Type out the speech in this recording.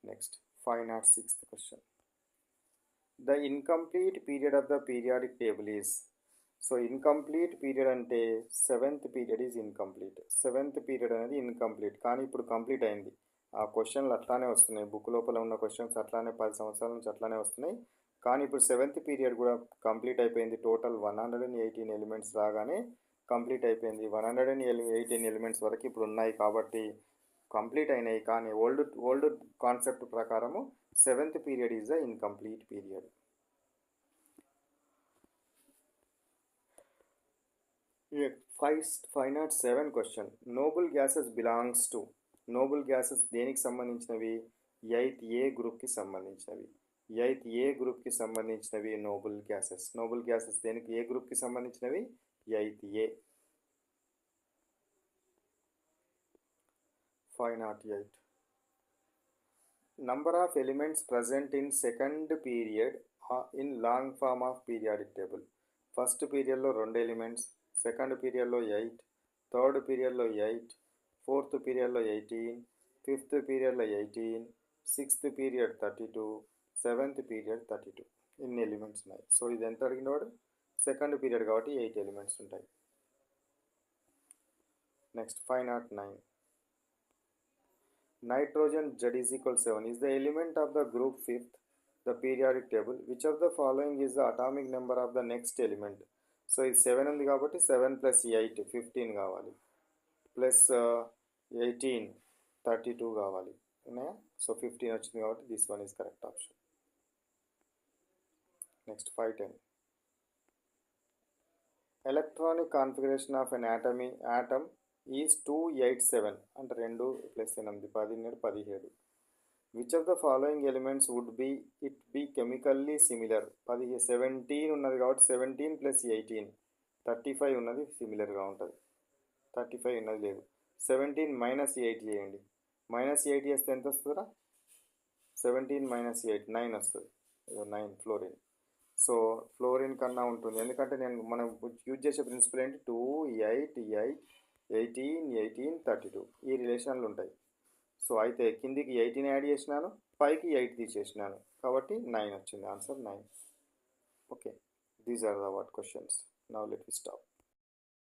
Next, 506th question. The incomplete period of the periodic table is. So incomplete period అంటే seventh period is incomplete. Seventh period అనేది incomplete, కానీ ఇప్పుడు complete అయింది. ఆ క్వశ్చన్లు అట్లానే వస్తున్నాయి, బుక్ లోపల ఉన్న క్వశ్చన్స్ అట్లానే 10 సంవత్సరాల నుంచి అట్లానే వస్తున్నాయి. కానీ ఇప్పుడు సెవెంత్ పీరియడ్ కూడా కంప్లీట్ అయిపోయింది. టోటల్ 118 ఎలిమెంట్స్ రాగానే కంప్లీట్ అయిపోయింది. 118 ఎలిమెంట్స్ వరకు ఇప్పుడు ఉన్నాయి కాబట్టి కంప్లీట్ అయినాయి. కానీ ఓల్డ్ కాన్సెప్ట్ ప్రకారము seventh period is the incomplete period. Five not seven question. Nobel gases belongs to. Nobel gases దేనికి సంబంధించినవి? ఎయిత్ ఏ గ్రూప్కి సంబంధించినవి. ఎయిత్ ఏ గ్రూప్కి సంబంధించినవి నోబుల్ గ్యాసెస్. నోబుల్ గ్యాసెస్ దేనికి? ఏ గ్రూప్కి సంబంధించినవి? Eighth A. 508. Number of elements present in second period in long form of periodic table. First పీరియడ్లో 2 ఎలిమెంట్స్, సెకండ్ పీరియడ్లో 8, థర్డ్ పీరియడ్లో 8, ఫోర్త్ పీరియడ్లో 18, ఫిఫ్త్ పీరియడ్లో 18, సిక్స్త్ పీరియడ్ 32, సెవెంత్ పీరియడ్ 32. ఇన్ని ఎలిమెంట్స్ ఉన్నాయి. సో ఇది ఎంత అడిగినవాడు? సెకండ్ పీరియడ్ కాబట్టి 8 ఎలిమెంట్స్ ఉంటాయి. Next 509. Nitrogen Z is equal 7 is the element of the group fifth, the periodic table. Which of the following is the atomic number of the next element? So ఇది 7 ఉంది కాబట్టి 7 + 8 15 కావాలి, plus 18 32 కావాలి. ఉన్నాయా? So 15 వచ్చింది కాబట్టి this one is correct option. Next 510. Electronic configuration of an atom is 287 అంటే 2 + 8 17 17. Which of the following elements would be chemically similar? 17 ఉన్నది కాబట్టి 17 + 18 35 ఉన్నది సిమిలర్గా ఉంటుంది. 35 ఉన్నది లేదు. 17 - 8 చేయండి. -8 చేస్తే ఎంత వస్తుందా? 17 - 8 9 వస్తుంది. 9 ఫ్లోరిన్. సో ఫ్లోరిన్ కన్నా ఉంటుంది, ఎందుకంటే మనం యూజ్ చేసే ప్రిన్సిపల్ ఏంటి? 2 8 8 18 18 32 ఈ రిలేషన్లు ఉంటాయి. సో అయితే కిందికి 18 యాడ్ చేసినాను, పైకి 8 తీసేసినాను కాబట్టి 9 వచ్చింది. Answer 9. Okay, these are the what questions. Now let we stop.